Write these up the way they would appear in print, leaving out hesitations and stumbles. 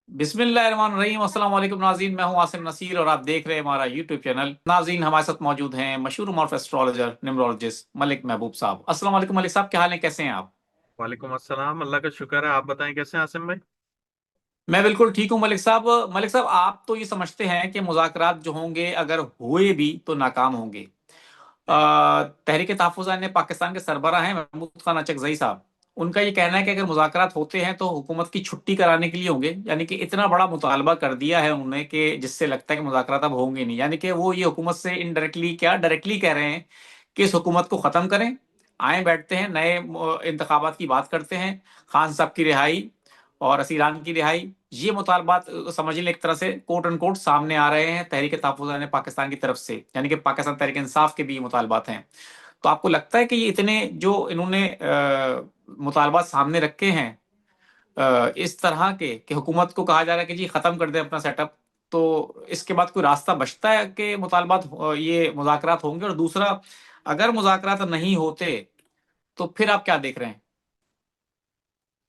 बिस्मिल्लाहिर्रहमानिर्रहीम। अस्सलाम वालेकुम नाज़रीन, मैं हूं आसिम नसीर और आप देख रहे हैं हमारा यूट्यूब चैनल। नाज़रीन, हमारे साथ मौजूद हैं मशहूर मॉर्फ एस्ट्रोलॉजर न्यूमरोलॉजिस्ट मलिक महबूब साहब। अस्सलाम वालेकुम मलिक साहब, क्या हाल है, कैसे हैं आप? वालेकुम अस्सलाम। अल्लाह का शुक्र है। आप बताएं कैसे हैं आसिम भाई। मैं बिल्कुल ठीक हूं मलिक साहब। मलिक साहब, आप तो ये समझते हैं कि मुज़ाकरात जो होंगे अगर हुए भी तो नाकाम होंगे। जी। तहरीक तहफ़्फ़ुज़ ने पाकिस्तान के सरबराह हैं महमूद खान अचकज़ई साहब, उनका ये कहना है कि अगर मुज़ाकरात होते हैं तो हुकूमत की छुट्टी कराने के लिए होंगे। यानी कि इतना बड़ा मुतालबा कर दिया है उन्होंने कि जिससे लगता है कि मुज़ाकरात अब होंगे नहीं। यानी कि वो ये हुकूमत से इनडायरेक्टली क्या डायरेक्टली कह रहे हैं कि इस हुकूमत को ख़त्म करें, आए बैठते हैं, नए इंतखाबात की बात करते हैं, खान साहब की रिहाई और असीरान की रिहाई। ये मुतालबात समझ लें एक तरह से कोट एंड कोट सामने आ रहे हैं तहरीक तहफ़्फ़ुज़ ने पाकिस्तान की तरफ से, यानी कि पाकिस्तान तहरीक इंसाफ के भी ये मुतालबात हैं। तो आपको लगता है कि ये इतने जो इन्होंने मुतालबात सामने रखे हैं इस तरह के कि हुकूमत को कहा जा रहा है कि जी खत्म कर दे अपना सेटअप, तो इसके बाद कोई रास्ता बचता है कि मुतालबात ये मुज़ाकरात होंगे? और दूसरा, अगर मुज़ाकरात नहीं होते तो फिर आप क्या देख रहे हैं?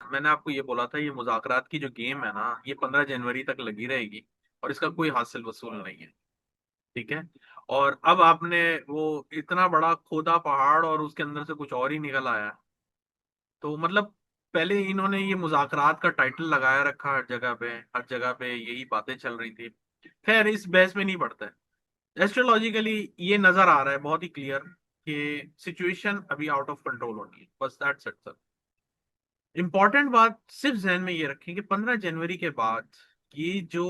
मैंने आपको ये बोला था, ये मुज़ाकरात की जो गेम है ना, ये 15 जनवरी तक लगी रहेगी और इसका कोई हासिल वसूल नहीं है। ठीक है। और अब आपने वो इतना बड़ा खोदा पहाड़ और उसके अंदर से कुछ और ही निकल आया है। तो मतलब पहले इन्होंने ये मुज़ाकरात का टाइटल लगाया रखा हर जगह पे, हर जगह पे यही बातें चल रही थी। खैर, इस बहस में नहीं पड़ता है। एस्ट्रोलॉजिकली ये नजर आ रहा है बहुत ही क्लियर कि सिचुएशन अभी आउट ऑफ कंट्रोल होनी है, बस दैट्स इट। इंपॉर्टेंट बात सिर्फ जहन में ये रखें कि 15 जनवरी के बाद ये जो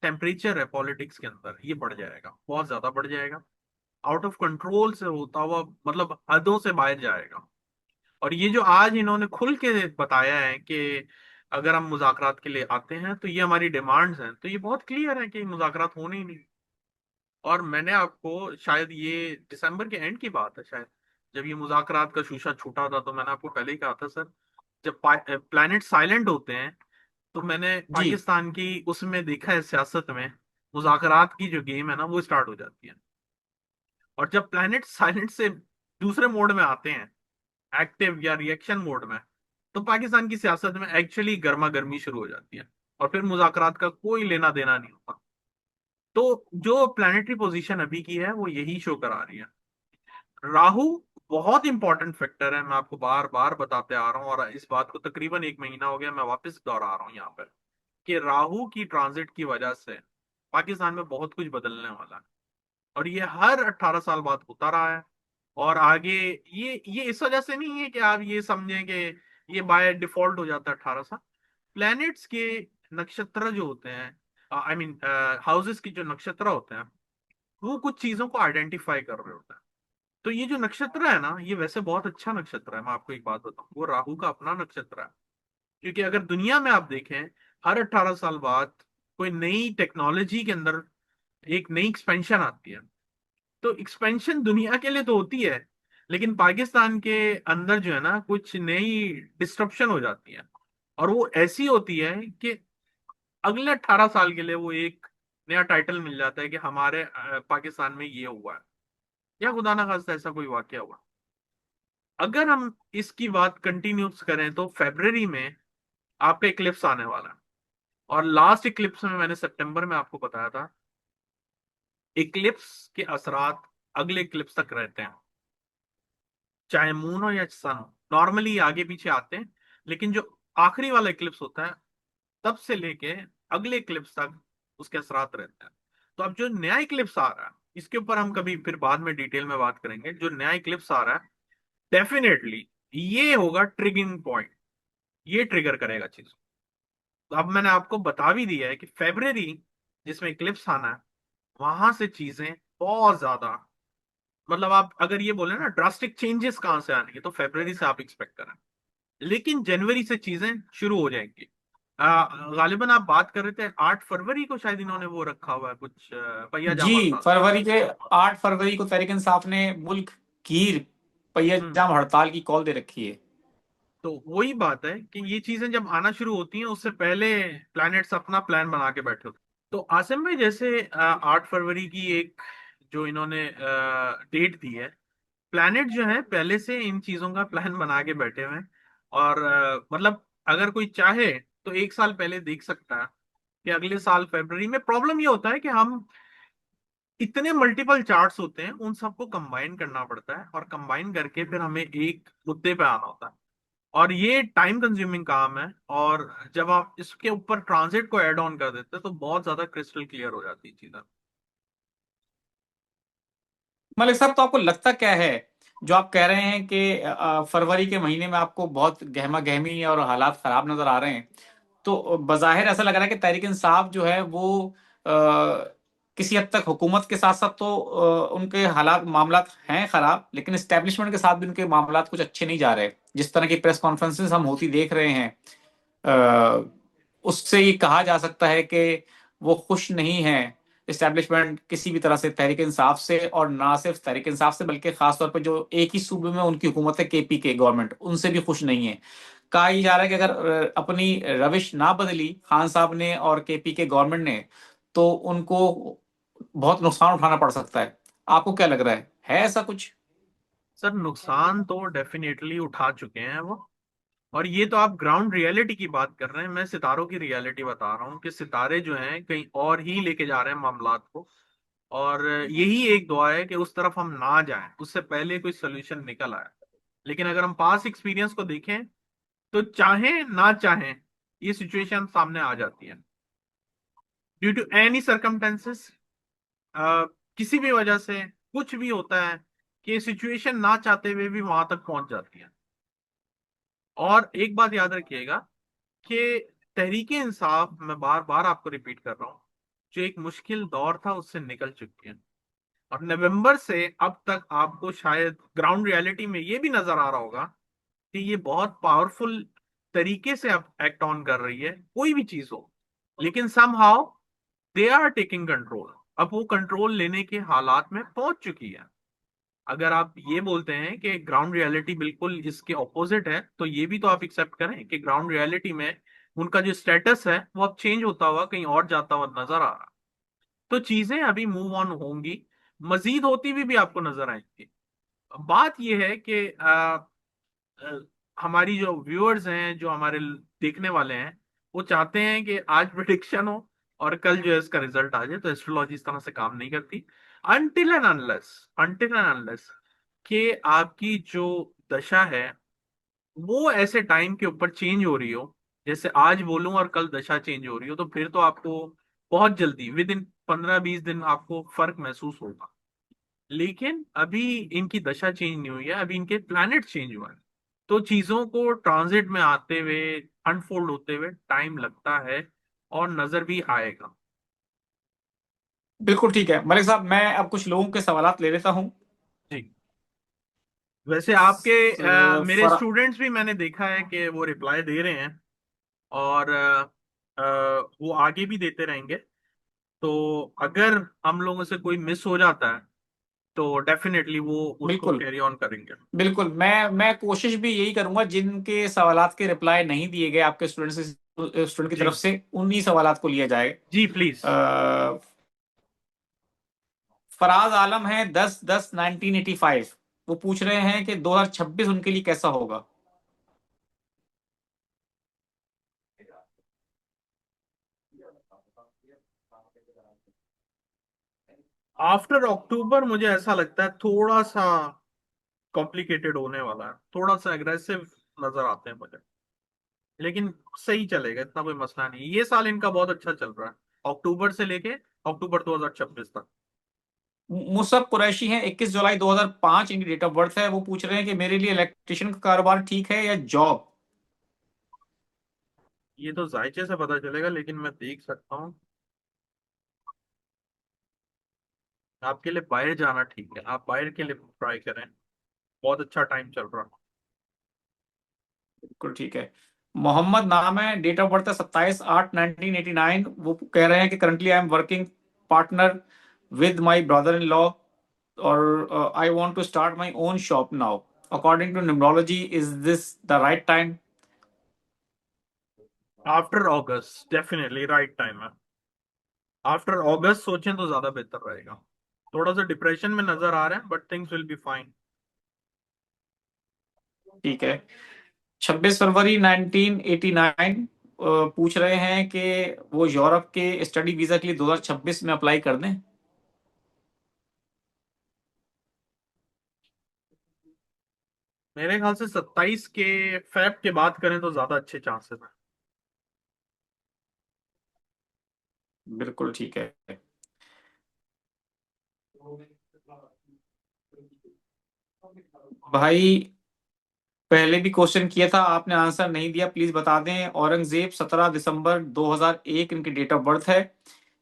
टेम्परेचर है पॉलिटिक्स के अंदर, ये बढ़ जाएगा, बहुत ज्यादा बढ़ जाएगा। आउट ऑफ कंट्रोल से होता हुआ मतलब हदों से बाहर जाएगा। और ये जो आज इन्होंने खुल के बताया है कि अगर हम मुज़ाकरात के लिए आते हैं तो ये हमारी डिमांड्स हैं, तो ये बहुत क्लियर है कि मुज़ाकरात होने ही नहीं। और मैंने आपको शायद ये दिसंबर के एंड की बात है शायद, जब ये मुज़ाकरात का शूशा छूटा था, तो मैंने आपको पहले ही कहा था सर, जब प्लैनेट साइलेंट होते हैं तो मैंने जी। पाकिस्तान की उसमें देखा है सियासत में, मुज़ाकरात की जो गेम है ना वो स्टार्ट हो जाती है। और जब प्लैनेट साइलेंट से दूसरे मोड में आते हैं, एक्टिव या रिएक्शन मोड में, तो पाकिस्तान की सियासत में एक्चुअली गर्मा गर्मी शुरू हो जाती है और फिर मुज़ाकरात का कोई लेना देना नहीं होता। तो जो प्लानिटरी पोजीशन अभी की है वो यही शो करा रही है। राहु बहुत इंपॉर्टेंट फैक्टर है, मैं आपको बार बार बताते आ रहा हूँ और इस बात को तकरीबन एक महीना हो गया, मैं वापस दोहरा रहा हूँ यहाँ पर कि राहु की ट्रांजिट की वजह से पाकिस्तान में बहुत कुछ बदलने वाला है। और ये हर 18 साल बाद होता रहा है। और आगे ये इस वजह से नहीं है कि आप ये समझें कि ये बाय डिफॉल्ट हो जाता है 18 साल। प्लैनेट्स के नक्षत्र जो होते हैं, आई मीन हाउसेस की जो नक्षत्र होते हैं, वो कुछ चीजों को आइडेंटिफाई कर रहे होते हैं। तो ये जो नक्षत्र है ना, ये वैसे बहुत अच्छा नक्षत्र है। मैं आपको एक बात बताऊं, वो राहु का अपना नक्षत्र है। क्योंकि अगर दुनिया में आप देखें, हर 18 साल बाद कोई नई टेक्नोलॉजी के अंदर एक नई एक्सपेंशन आती है। तो एक्सपेंशन दुनिया के लिए तो होती है, लेकिन पाकिस्तान के अंदर जो है ना कुछ नई डिस्ट्रप्शन हो जाती है। और वो ऐसी होती है कि अगले 18 साल के लिए वो एक नया टाइटल मिल जाता है कि हमारे पाकिस्तान में ये हुआ है, या खुदा ना खास्ता ऐसा कोई वाकया हुआ। अगर हम इसकी बात कंटिन्यूस करें तो फरवरी में आपका इक्लिप्स आने वाला है। और लास्ट इक्लिप्स में मैंने सितंबर में आपको बताया था, इक्लिप्स के असरात अगले इक्लिप्स तक रहते हैं, चाहे मून हो या सन हो। नॉर्मली आगे पीछे आते हैं, लेकिन जो आखिरी वाला इक्लिप्स होता है, तब से लेके अगले इक्लिप्स तक उसके असरात रहते हैं। तो अब जो नया इक्लिप्स आ रहा है, इसके ऊपर हम कभी फिर बाद में डिटेल में बात करेंगे। जो नया इक्लिप्स आ रहा है, डेफिनेटली ये होगा ट्रिगिंग पॉइंट, ये ट्रिगर करेगा चीज। तो अब मैंने आपको बता भी दिया है कि फेब्रवरी जिसमें इक्लिप्स आना है, वहां से चीजें बहुत ज्यादा, मतलब आप अगर ये बोले ना ड्रास्टिक चेंजेस कहां से आने, तो फेब्रवरी से आप एक्सपेक्ट करें। लेकिन जनवरी से चीजें शुरू हो जाएंगी। गालिबन आप बात कर रहे थे 8 फरवरी को शायद इन्होंने वो रखा हुआ है कुछ, पहिया जी, जाम हड़ताल। फरवरी के 8 फरवरी को तहरीक इंसाफ ने मुल्क की पहिया हम्म। जाम हड़ताल की कॉल दे रखी है। तो वही बात है कि ये चीजें जब आना शुरू होती हैं, उससे पहले प्लैनेट्स अपना प्लान बना के बैठे होते हैं। तो आसिम भाई, जैसे 8 फरवरी की एक जो इन्होंने डेट दी है, प्लैनेट जो है पहले से इन चीजों का प्लान बना के बैठे हुए हैं। और मतलब अगर कोई चाहे तो 1 साल पहले देख सकता है कि अगले साल फरवरी में। प्रॉब्लम ये होता है कि हम इतने मल्टीपल चार्ट्स होते हैं, उन सबको कंबाइन करना पड़ता है, और कंबाइन करके फिर हमें एक मुद्दे पे आना होता है, और ये टाइम कंज्यूमिंग काम है। और जब आप इसके ऊपर ट्रांजिट को ऐड ऑन कर देते हैं तो बहुत ज्यादा क्रिस्टल क्लियर हो जाती है चीजें। मलिक साहब, तो आपको लगता क्या है जो आप कह रहे हैं कि फरवरी के महीने में आपको बहुत गहमा गहमी और हालात खराब नजर आ रहे हैं, तो बज़ाहिर ऐसा लग रहा है कि तहरीक इंसाफ जो है वो किसी हद तक हुकूमत के साथ साथ तो उनके हालात मामलात हैं खराब, लेकिन इस्टेब्लिशमेंट के साथ भी उनके मामलात कुछ अच्छे नहीं जा रहे। जिस तरह की प्रेस कॉन्फ्रेंसेस हम होती देख रहे हैं, अ, उससे ये कहा जा सकता है कि वो खुश नहीं है इस्टेब्लिशमेंट किसी भी तरह से तहरीक इंसाफ से, और ना सिर्फ तहरीक इंसाफ से बल्कि खासतौर पर जो एक ही सूबे में उनकी हुकूमत है, केपी के गवर्नमेंट, उनसे भी खुश नहीं है। कहा यह जा रहा है कि अगर अपनी रविश ना बदली खान साहब ने और केपी के गवर्नमेंट ने, तो उनको बहुत नुकसान उठाना पड़ सकता है। आपको क्या लग रहा है ऐसा कुछ? सर, नुकसान तो डेफिनेटली उठा चुके हैं वो। और ये तो आप ग्राउंड रियलिटी की बात कर रहे हैं, मैं सितारों की रियलिटी बता रहा हूँ कि सितारे जो हैं कहीं और ही लेके जा रहे हैं मामलात को। और यही एक दुआ है कि उस तरफ हम ना जाएं, उससे पहले कोई सोल्यूशन निकल आए। लेकिन अगर हम पास एक्सपीरियंस को देखें तो चाहे ना चाहें ये सिचुएशन सामने आ जाती है, ड्यू टू एनी सर्कमटेंसेस। किसी भी वजह से कुछ भी होता है कि सिचुएशन ना चाहते हुए भी वहां तक पहुंच जाती है। और एक बात याद रखिएगा कि तहरीके इंसाफ, मैं बार बार आपको रिपीट कर रहा हूँ, जो एक मुश्किल दौर था उससे निकल चुकी है। और नवंबर से अब तक आपको शायद ग्राउंड रियलिटी में ये भी नजर आ रहा होगा कि ये बहुत पावरफुल तरीके से अब एक्ट ऑन कर रही है, कोई भी चीज हो। लेकिन somehow they are taking control. अब वो कंट्रोल लेने के हालात में पहुंच चुकी है। अगर आप ये बोलते हैं कि ग्राउंड रियलिटी बिल्कुल इसके ऑपोजिट है, तो ये भी तो आप एक्सेप्ट करें कि ग्राउंड रियलिटी में उनका जो स्टेटस है वो अब चेंज होता हुआ कहीं और जाता हुआ नजर आ रहा है। तो चीजें अभी मूव ऑन होंगी, मजीद होती भी आपको नजर आएंगी। बात यह है कि अ, हमारी जो व्यूअर्स हैं, जो हमारे देखने वाले हैं, वो चाहते हैं कि आज प्रिडिक्शन हो और कल जो है इसका रिजल्ट आ जाए। तो एस्ट्रोलॉजी इस तरह से काम नहीं करती। अनटिल एंड अनलेस कि आपकी जो दशा है वो ऐसे टाइम के ऊपर चेंज हो रही हो, जैसे आज बोलूं और कल दशा चेंज हो रही हो, तो फिर तो आपको बहुत जल्दी, विद इन 15-20 दिन आपको फर्क महसूस होगा। लेकिन अभी इनकी दशा चेंज नहीं हुई है, अभी इनके प्लैनेट चेंज हुआ है। तो चीजों को ट्रांजिट में आते हुए, अनफोल्ड होते हुए टाइम लगता है, और नजर भी आएगा। बिल्कुल ठीक है मलिक साहब, मैं अब कुछ लोगों के सवालात ले लेता हूँ। जी। वैसे आपके मेरे फर स्टूडेंट्स भी मैंने देखा है कि वो रिप्लाई दे रहे हैं, और वो आगे भी देते रहेंगे। तो अगर हम लोगों से कोई मिस हो जाता है तो डेफिनेटली वो उसको बिल्कुल कैरी ऑन करेंगे। बिल्कुल, मैं कोशिश भी यही करूंगा, जिनके सवालात के रिप्लाई नहीं दिए गए आपके स्टूडेंट की तरफ जी। से, उन्हीं सवालात को लिया जाए। जी प्लीज। फराज आलम है 10/10/1985। वो पूछ रहे हैं कि 2026 उनके लिए कैसा होगा। आफ्टर अक्टूबर मुझे ऐसा लगता है थोड़ा सा कॉम्प्लिकेटेड होने वाला है, थोड़ा सा एग्रेसिव नजर आते हैं मुझे। लेकिन सही चलेगा, इतना कोई मसला नहीं। ये साल इनका बहुत अच्छा चल रहा है, अक्टूबर से लेके अक्टूबर 2026 तक। मुसब कुरैशी हैं, 21 जुलाई 2005 इनकी डेट ऑफ बर्थ है। वो पूछ रहे हैं कि मेरे लिए इलेक्ट्रिशियन का कारोबार ठीक है या जॉब। ये तो जायचे से पता चलेगा, लेकिन मैं देख सकता हूँ। आपके लिए बाहर जाना ठीक है, आप बाहर के लिए ट्राई करें, बहुत अच्छा टाइम चल रहा है। बिल्कुल ठीक है। मोहम्मद नाम है, डेट ऑफ बर्थ है 27/8/1989। वो कह रहे हैं कि currently I am working partner with my brother in law, और I want to start my own shop now. According to numerology, is this the right time? After August definitely right time है। After August सोचें तो ज्यादा बेहतर रहेगा। थोड़ा सा depression में नजर आ रहे हैं, but things will be fine. ठीक है। 26 फरवरी 1989, पूछ रहे हैं कि वो यूरोप के स्टडी वीजा के लिए 2026 में अप्लाई कर दें। मेरे ख्याल से 27 के फेब के बाद करें तो ज्यादा अच्छे चांसेस हैं। बिल्कुल ठीक है भाई। पहले भी क्वेश्चन किया था, आपने आंसर नहीं दिया, प्लीज बता दें। औरंगजेब 17 दिसंबर 2001 इनकी डेट ऑफ बर्थ है।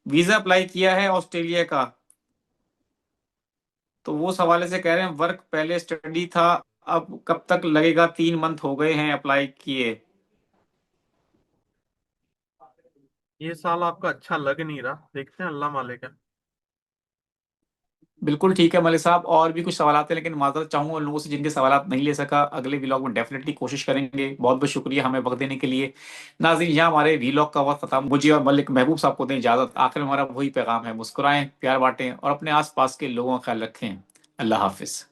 वीजा अप्लाई किया है ऑस्ट्रेलिया का। तो वो सवाल से कह रहे हैं वर्क पहले स्टडी था, अब कब तक लगेगा, 3 मंथ हो गए हैं अप्लाई किए। ये साल आपका अच्छा लग नहीं रहा, देखते हैं, अल्लाह मालिक है। बिल्कुल ठीक है मलिक साहब, और भी कुछ सवाल हैं, लेकिन माजरत चाहूंगा उन लोगों से जिनके सवाल नहीं ले सका। अगले व्लॉग में डेफिनेटली कोशिश करेंगे। बहुत बहुत शुक्रिया हमें वक्त देने के लिए। नाज़रीन, यहाँ हमारे व्लॉग का वक्त खत्म। मुझे और मलिक महबूब साहब को दें इजाजत। आखिर में हमारा वही पैगाम है, मुस्कुराएं, प्यार बांटें और अपने आसपास के लोगों का ख्याल रखें। अल्लाह हाफिज।